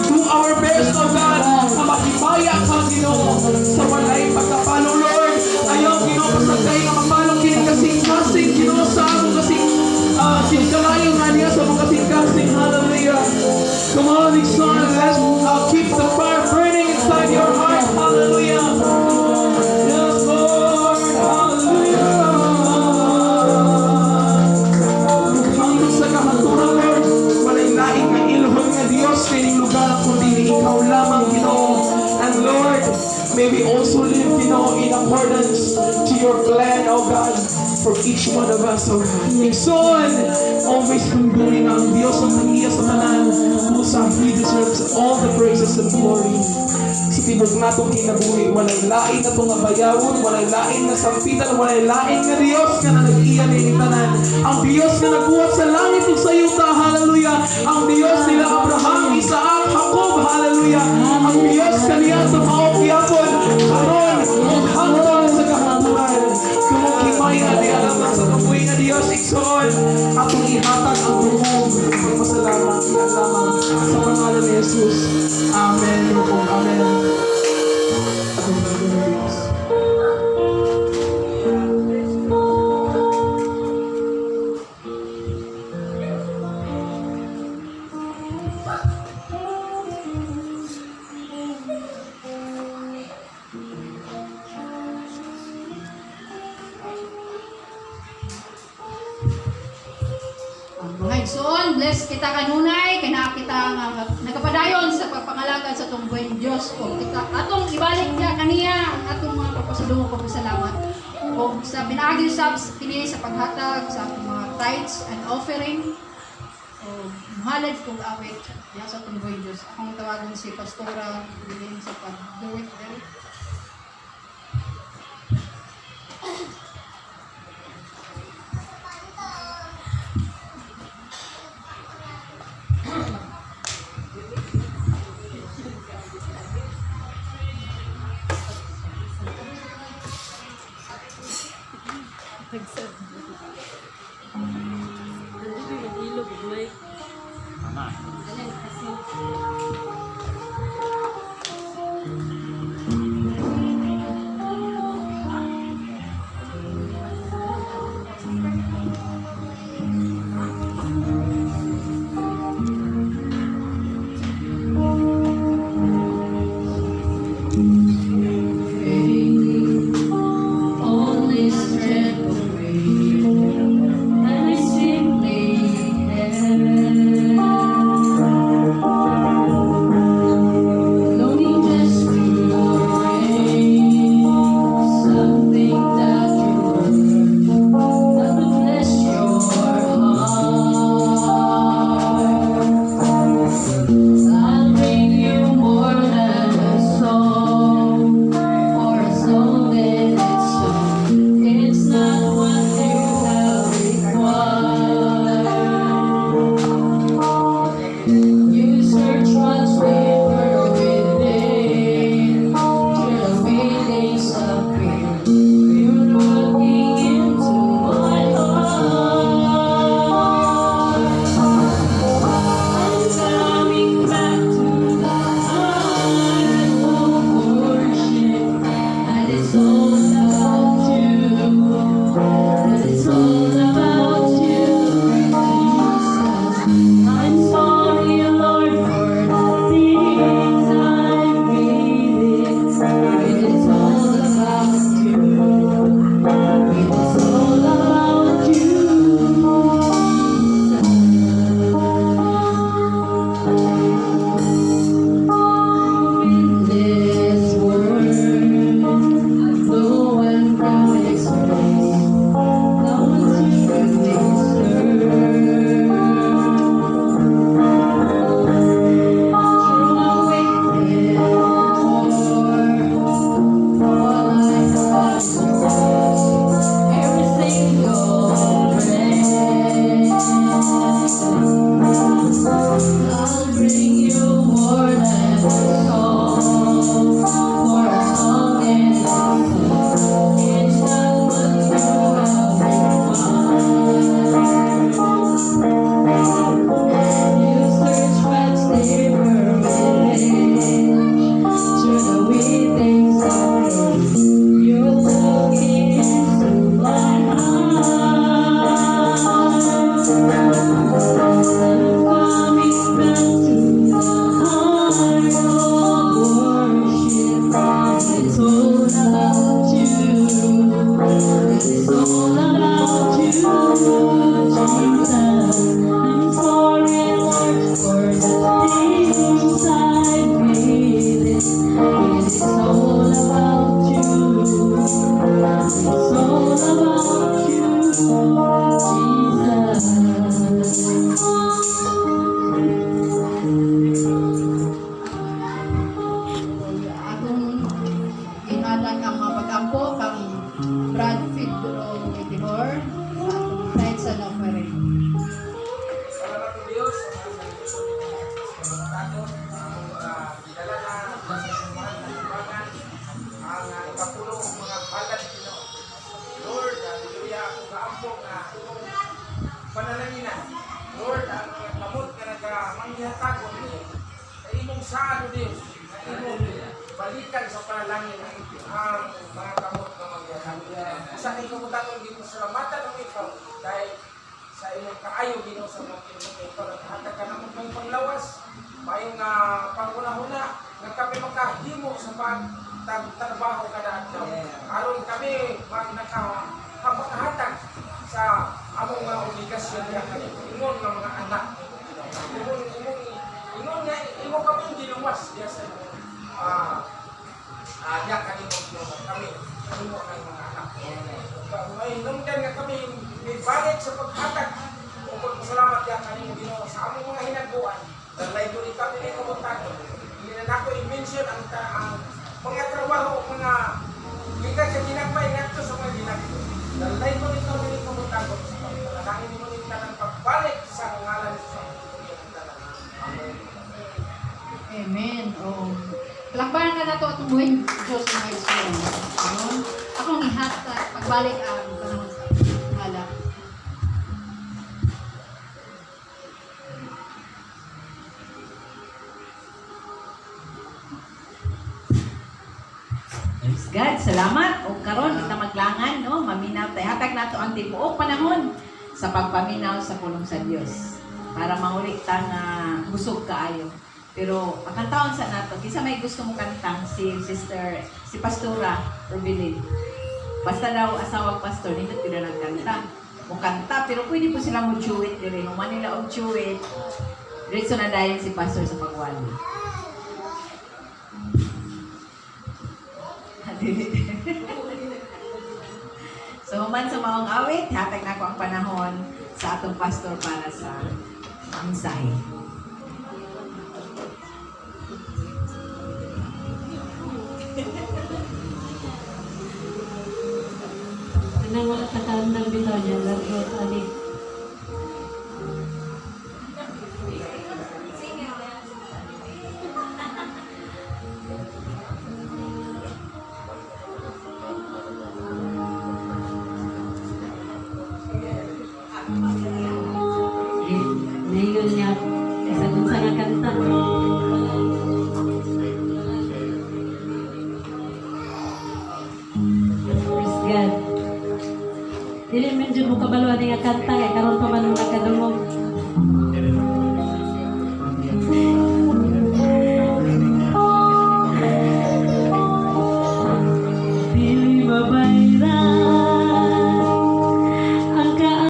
do our best, O God, na makibaya ka, Ginoo, sa walay pagkapalo, Lord. Ayaw, Ginoo, pasagay na mapalong kinikasing-kasing, Ginoo, sa among kasing kalayo nga niya sa mga kasing-kasing. Hallelujah. Come on, son, let's keep the fire burning inside your heart. Hallelujah. Yes, Lord. Hallelujah. Hanggang sa kahaturan, Lord, walay laing ng ilhon nga Diyos kining lugar kundi ni ikaw lamang, Ginoo. And Lord, may we also live, Ginoo, in accordance to your plan, O God, for each one of us, O God. Igsoon, always punduli na ang Diyos ang nagiya sa tanan, kusa He deserves all the praises and glory. Sa tibok natong kinabuhi, walay lain na itong nabayawon, walay lain na sampitan, walay lain na Diyos nga na nag-iya ni tanan. Ang Diyos nga nagbuhat sa langit ug sa yuta, hallelujah. Ang Diyos nila Abraham, Isaac, Jacob, hallelujah. Ang Diyos kaniya sa maokyapon, karon ug hangtod sa kahaturan. Kumukimaya di alaman sa kabuhi na Diyos, iksoon, atong ihatag ang tumong pagpasalamat, lamang sa pangalan ni Jesus. Amen. Amen. Mga igsoon, bless kita kanunay, kay naa kita nga nagapadayon sa pagpangalagan sa atong buong Dios o kita atong ibalik niya kaniya ang atong mga pagpasalungo pagpasalamat o sa pinaagi subs kini sa paghatag sa atong mga tithes and offering o mahalad kong awit diya sa atong buong Dios. Akong tawagan si Pastora bilin sa pag-do it there. Only strength of grace. ang Diyos. Balikan sa panalangin ang mga kamot na magyahan. Sa aking kamutangon dito, salamatan ng ikaw dahil sa inyong kaayo dito sa mga kinunong ikaw. Naghatag ka naman ng panglawas, mayong panghuna-huna, na kami makahimo sa pagtrabaho kada adlaw. Aron kami nakakahatag sa among mga obligasyon niya kami. Ingon ng mga anak. Ingon nga, imo kami giluwas diya sa diya kami mo ng mga anak. May hinungdan nga kami balik sa paghatag. Kung salamat diya kami Ginoo sa among mga hinaguan. Dahil doon kami ni kumutago. Hindi na ako i-mention ang mga trabaho, mga gikan sa ginagmay nato sa mga ginagmay. Dahil doon kami ni kumutago sa pagkakalangin mo rin ng pagbalik sa ngalan sa Amen. Amen. Oh. Palakpakan ka na ito at buhay Diyos ng mga Israel. Akong ihatag pagbalik ang panahon sa ngala. Praise God, salamat. O karon kita maglangan, no? Maminaw tayo. Hatag nato ang tibuok panahon sa pagpaminaw sa pulong sa Dios para mauli ta nga busog kaayo. Pero ang taon sa nato, kisa may gusto mo kantang si Pastora Rubilin. Basta daw asawang pastor, nindot pila nagkanta. O kanta, pero pwede po sila mo chuwit dire. Kung manila og chuwit, diretso na dayon si pastor sa pagwali. So, human sa maong awit, hatag na ko ang panahon sa atong pastor para sa mensahe. Nang wala katandang bitaw niya, lagot ani. Ngayon niya, sa kung sa nga kanta. Praise God. Dili man dyan mo kabaluan nga kanta, kaya karoon pa man nung